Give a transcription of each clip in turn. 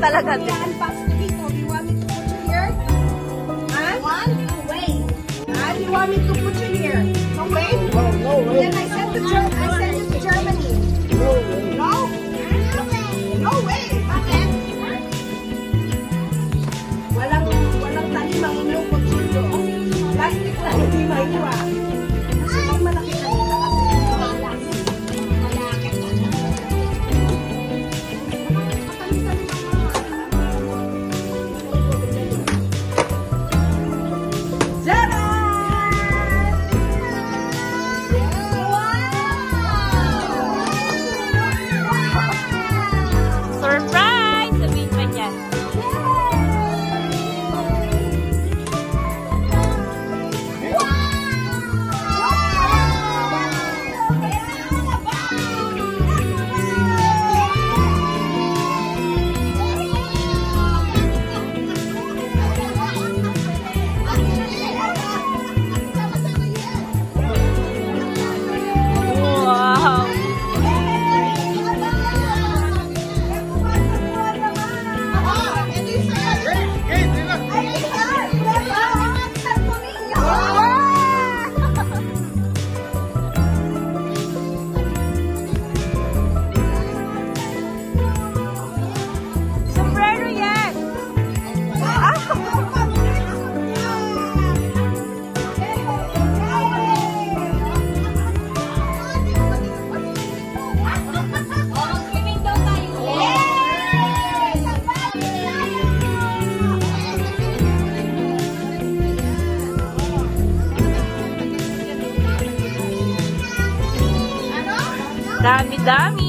talaga. Do you want me to put you here? Huh? Wait. Do you want me to put you here? No way? No way. Then I send you to Germany. No way. No? No way. Bakit? Walang talimang inukot sundo. Plastic na hindi maiwa. Kasi pag malaki na nila kasi Surprise! Sabihin pa dyan. Wow! Sombrero yan! Dami-dami!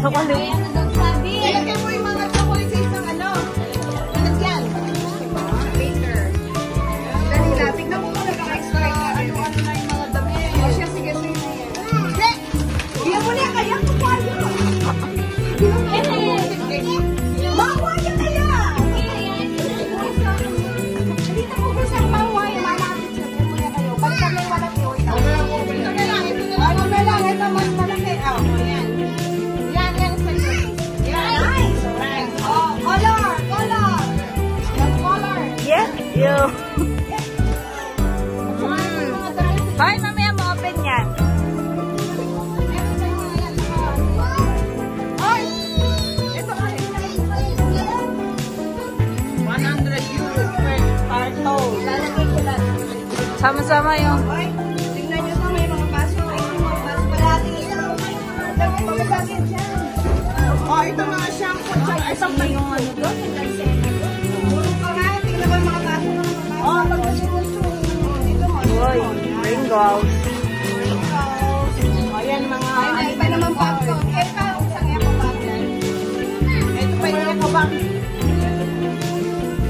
Chocolate. ilagay mo yung mga chocolate sa isang ano. Lalagyan. Later. Dali na. Tignan mo kung nag-extract ka. Ano-ano na yung mga dami. O siya, sige, sige. Hindi mo na kaya kung paano. Mawa niya kaya. Hindi na po gusto ang mawa. Malapit siya. Hindi mo na kayo. Balikan mo yung malaki. Ito na lang. Ito na lang. Ito mas malaki. Ayan. Yes, you. Hoy, mamaya mo open yan. Ay! Ito ay 100 euros per carton. Lalagay ko lang. Sama-sama yung... Ay, tingnan nyo to, may mga baso. Ay, may mga baso palagi. Dami mga baso dyan. Oh, ito mga shampoo. Ay, sampa yung ano doon. Tingnan mo yung mga baso. Oh, pagkasunod-sunod. Dito mo. Uy, Pringles. O, yan mga... Ay, iba naman baso. Eh, parang isang eco bag yan. Ito pa yung eco bag.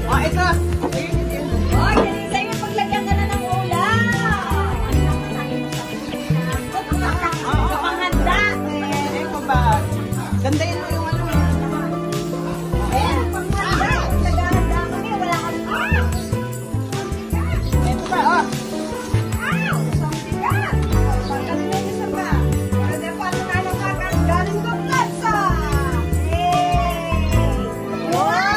Oh, ito. Oh, yan. Sa'yo paglagyan ka na ng ulam. Oo, panghanda. Eco bag. Gandayin mo yung ano. Ayan, panghanda. Naghahanda kami. Wala kami. Ito pa, oh. Isang tigas. Pagkasin na yung isa pa. Para din pa nanalo ka galing ng plaza. Yay! Wow!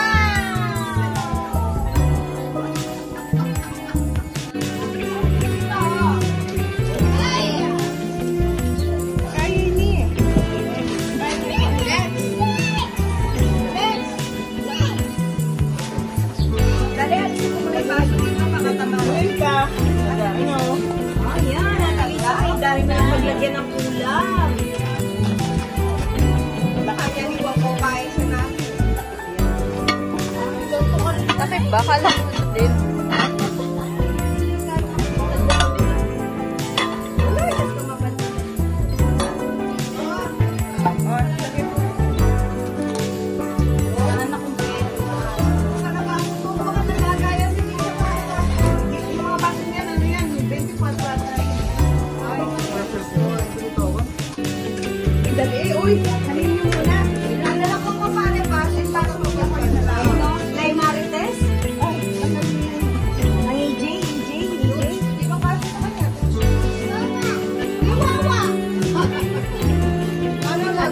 Dahil na maglagyan ng ulam. Baka yan iwan ko kain sa natin. Kasi baka lang din. Sana ba? Kung baka nagagaya si Lisa, yung mga baso niya Sige, uy. Halin niyo muna. Nalala ko pa paano pa. Para magpapal na lang. Kay Marites? Ay, AJ. Di ba kasi sa kanya? Wawa! Ano lang,